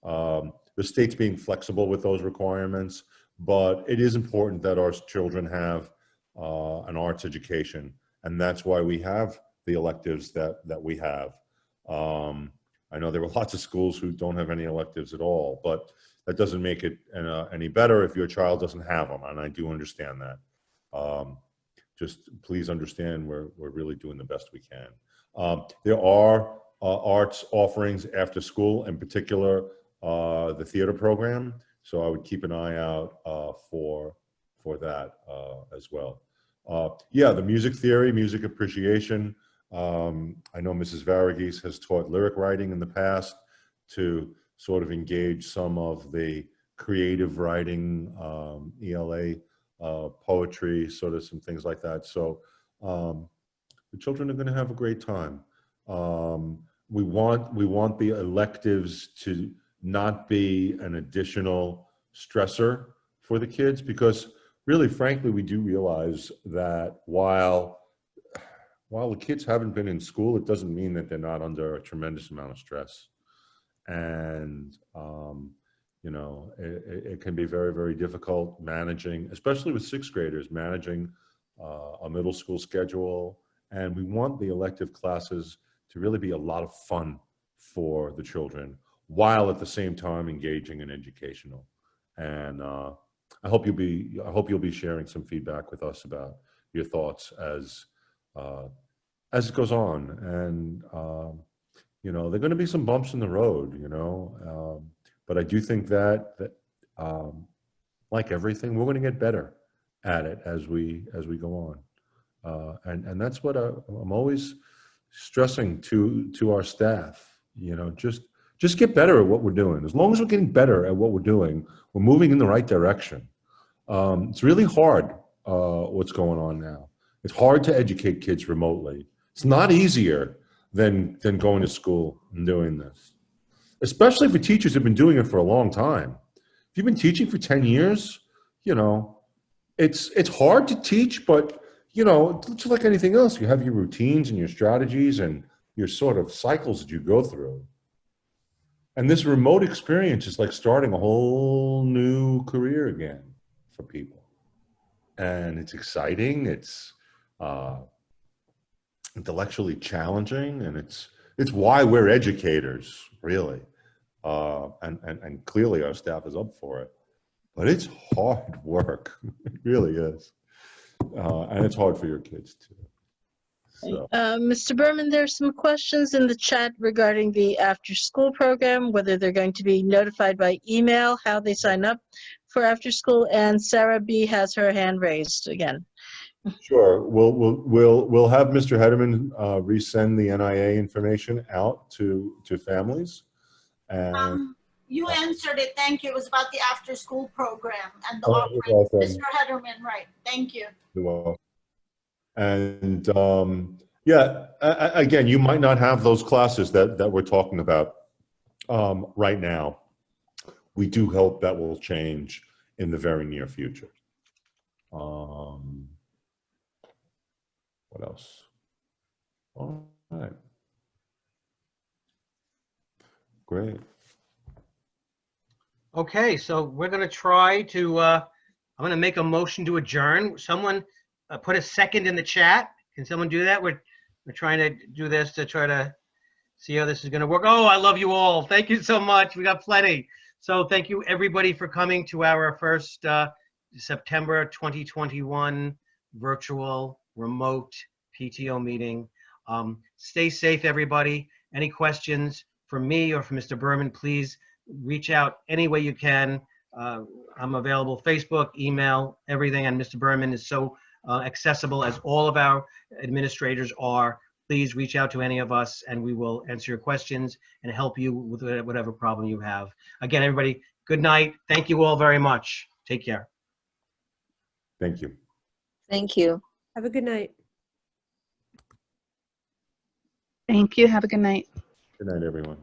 the state's being flexible with those requirements. But it is important that our children have an arts education. And that's why we have the electives that we have. I know there are lots of schools who don't have any electives at all, but that doesn't make it any better if your child doesn't have them, and I do understand that. Just please understand we're really doing the best we can. There are arts offerings after school, in particular the theater program, so I would keep an eye out for that as well. Yeah, the music theory, music appreciation. I know Mrs. Varghese has taught lyric writing in the past to sort of engage some of the creative writing, ELA, poetry, sort of some things like that. So the children are going to have a great time. We want the electives to not be an additional stressor for the kids, because really, frankly, we do realize that while the kids haven't been in school, it doesn't mean that they're not under a tremendous amount of stress. And, you know, it can be very, very difficult managing, especially with 6th graders, managing a middle school schedule. And we want the elective classes to really be a lot of fun for the children, while at the same time engaging and educational. And I hope you'll be sharing some feedback with us about your thoughts as it goes on. And you know, there are going to be some bumps in the road, you know, but I do think that like everything, we're going to get better at it as we go on. And that's what I'm always stressing to our staff. You know, just get better at what we're doing. As long as we're getting better at what we're doing, we're moving in the right direction. It's really hard what's going on now. It's hard to educate kids remotely. It's not easier than going to school and doing this, especially for teachers who've been doing it for a long time. If you've been teaching for 10 years, you know, it's hard to teach, but, you know, just like anything else, you have your routines and your strategies and your sort of cycles that you go through. And this remote experience is like starting a whole new career again for people. And it's exciting. It's intellectually challenging, and it's why we're educators, really. And clearly our staff is up for it. But it's hard work. It really is. And it's hard for your kids too. So. Mr. Berman, there's some questions in the chat regarding the after-school program, whether they're going to be notified by email, how they sign up for after-school, and Sarah B. has her hand raised again. Sure. We'll have Mr. Hederman resend the NIA information out to families. And you answered it. Thank you. It was about the after-school program and the offering. Mr. Hederman, right. Thank you. You're welcome. And yeah, again, you might not have those classes that we're talking about right now. We do hope that will change in the very near future. What else? All right. Great. Okay, so we're going to try to, I'm going to make a motion to adjourn. Someone put a second in the chat. Can someone do that? We're trying to do this to try to see how this is going to work. Oh, I love you all. Thank you so much. We got plenty. So thank you everybody for coming to our first September 2021 virtual remote PTO meeting. Stay safe, everybody. Any questions for me or for Mr. Berman, please reach out any way you can. I'm available, Facebook, email, everything. And Mr. Berman is so accessible, as all of our administrators are. Please reach out to any of us and we will answer your questions and help you with whatever problem you have. Again, everybody, good night. Thank you all very much. Take care. Thank you. Thank you. Have a good night. Thank you. Have a good night. Good night, everyone.